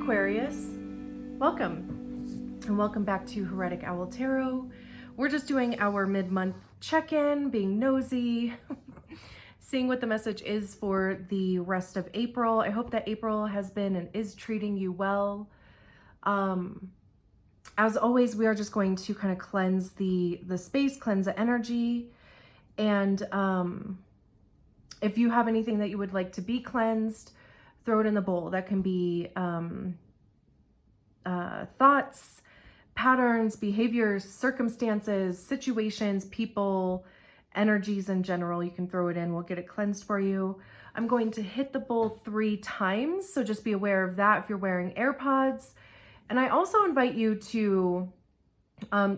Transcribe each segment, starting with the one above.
Aquarius, welcome and welcome back to Heretic Owl Tarot. We're just doing our mid-month check-in, being nosy, seeing what the message is for the rest of April. I hope that April has been and is treating you well. As always, we are just going to kind of cleanse the space, cleanse the energy, and if you have anything that you would like to be cleansed, throw it in the bowl. That can be thoughts, patterns, behaviors, circumstances, situations, people, energies in general. You can throw it in. We'll get it cleansed for you. I'm going to hit the bowl 3 times, so just be aware of that if you're wearing AirPods. And I also invite you to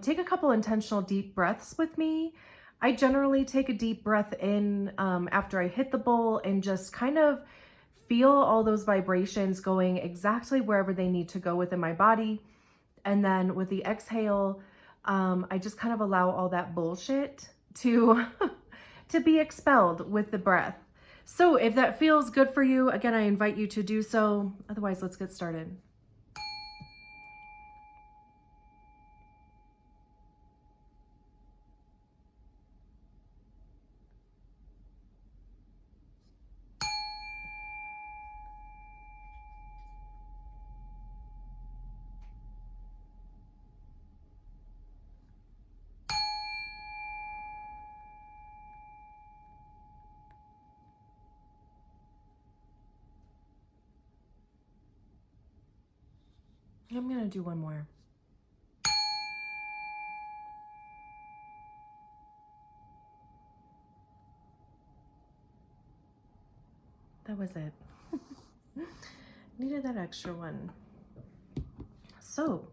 take a couple intentional deep breaths with me. I generally take a deep breath in after I hit the bowl and just kind of feel all those vibrations going exactly wherever they need to go within my body. And then with the exhale, I just kind of allow all that bullshit to, to be expelled with the breath. So if that feels good for you, again, I invite you to do so. Otherwise, let's get started. I'm gonna do one more. That was it. Needed that extra one. So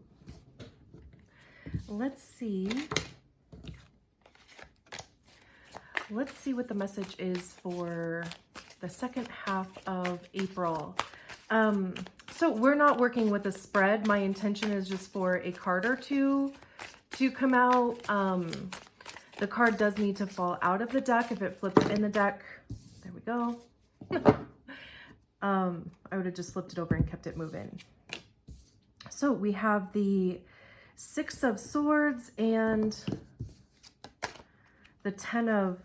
let's see what the message is for the second half of April. So we're not working with a spread. My intention is just for a card or two to come out. The card does need to fall out of the deck if it flips in the deck. There we go. I would have just flipped it over and kept it moving. So we have the 6 of Swords and the 10 of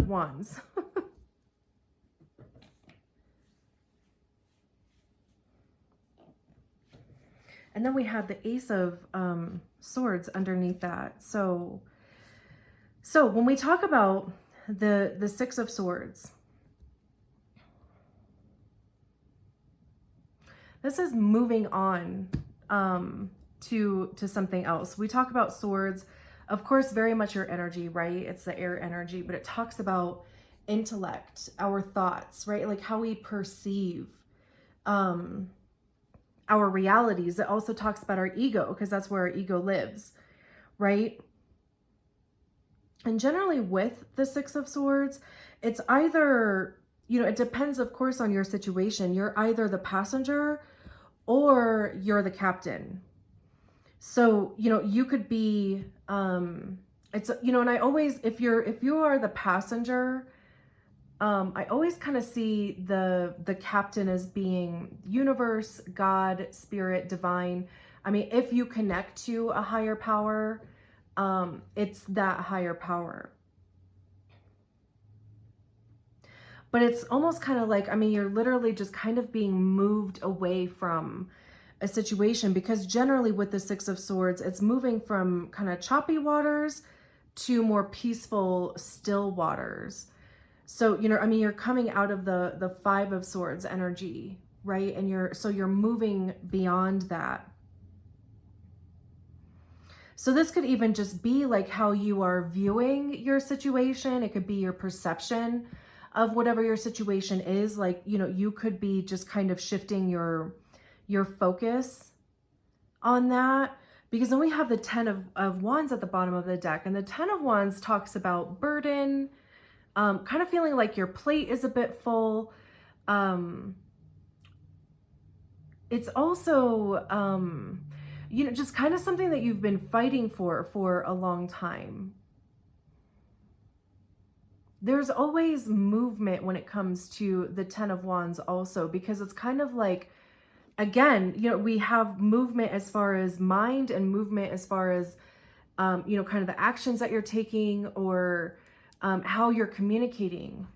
Wands. And then we have the Ace of Swords underneath that. So when we talk about the 6 of Swords, this is moving on to something else. We talk about swords, of course, very much your energy, right? It's the air energy, but it talks about intellect, our thoughts, right? Like how we perceive our realities. It also talks about our ego, because that's where our ego lives, right? And generally with the 6 of Swords, it's either, it depends, of course, on your situation. You're either the passenger or you're the captain. So, you could be, and I always, if you are the passenger, I always kind of see the captain as being universe, God, spirit, divine. I mean, if you connect to a higher power, it's that higher power. But it's almost kind of like, you're literally just kind of being moved away from a situation, because generally with the 6 of Swords, it's moving from kind of choppy waters to more peaceful, still waters. So, you're coming out of the 5 of Swords energy, right? And you're moving beyond that. So this could even just be like how you are viewing your situation. It could be your perception of whatever your situation is. Like, you could be just kind of shifting your focus on that, because then we have the 10 of Wands at the bottom of the deck. And the 10 of Wands talks about burden, kind of feeling like your plate is a bit full. It's also, just kind of something that you've been fighting for a long time. there's always movement when it comes to the Ten of Wands also, because it's kind of like, again, you know, we have movement as far as mind and movement as far as, you know, kind of the actions that you're taking, or how you're communicating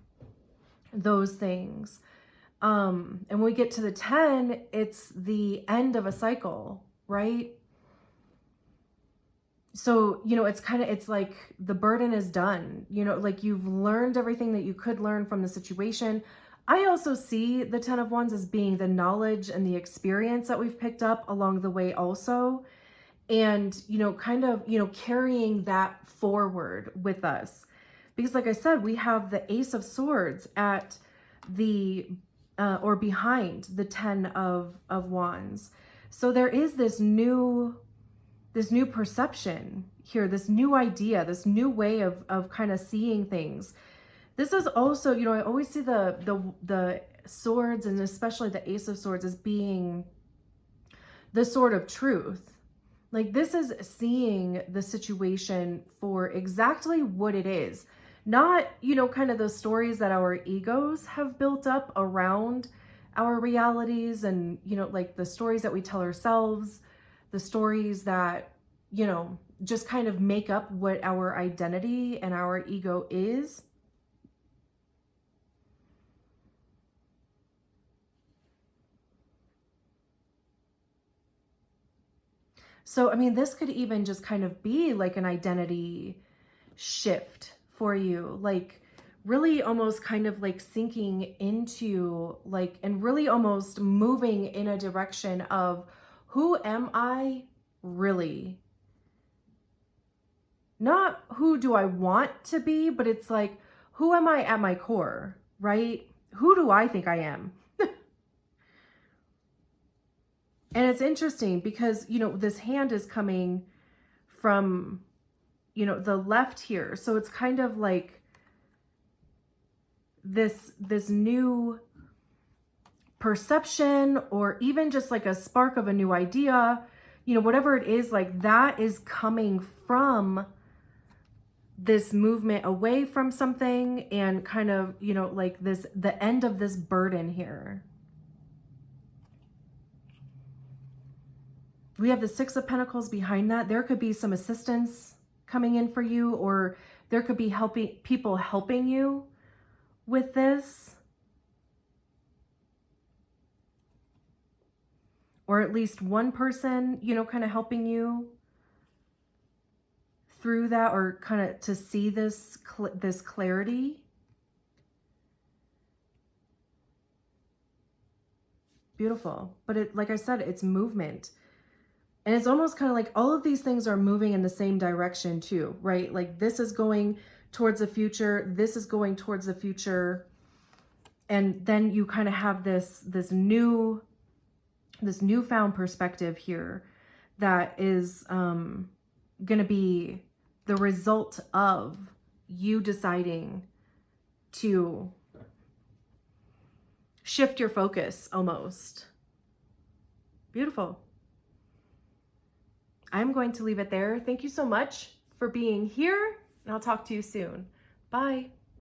those things. And when we get to the 10, it's the end of a cycle, right? So, you know, it's like the burden is done, you know, like you've learned everything that you could learn from the situation. I also see the Ten of Wands as being the knowledge and the experience that we've picked up along the way also. And, you know, kind of, you know, carrying that forward with us. Because like I said, we have the Ace of Swords at the, or behind the Ten of Wands. So there is this new perception here, this new idea, this new way of kind of seeing things. This is also, you know, I always see the swords, and especially the Ace of Swords, as being the sword of truth. Like, this is seeing the situation for exactly what it is. Not, you know, kind of the stories that our egos have built up around our realities, and, you know, like the stories that we tell ourselves, the stories that, you know, just kind of make up what our identity and our ego is. So, I mean, this could even just kind of be like an identity shift for you, like really almost kind of like sinking into like, and really almost moving in a direction of, who am I really? Not who do I want to be, but it's like, who am I at my core, right? Who do I think I am? And it's interesting because, you know, this hand is coming from, you know, the left here. So it's kind of like this new perception, or even just like a spark of a new idea, you know, whatever it is, like that is coming from this movement away from something, and kind of, you know, like this, the end of this burden here. We have the Six of Pentacles behind that. There could be some assistance coming in for you, or there could be people helping you with this. Or at least one person, you know, kind of helping you through that, or kind of to see this clarity. Beautiful. But it, like I said, it's movement. And it's almost kind of like all of these things are moving in the same direction too, right? Like this is going towards the future. This is going towards the future. And then you kind of have this newfound perspective here that is going to be the result of you deciding to shift your focus almost. Beautiful. I'm going to leave it there. Thank you so much for being here, and I'll talk to you soon. Bye.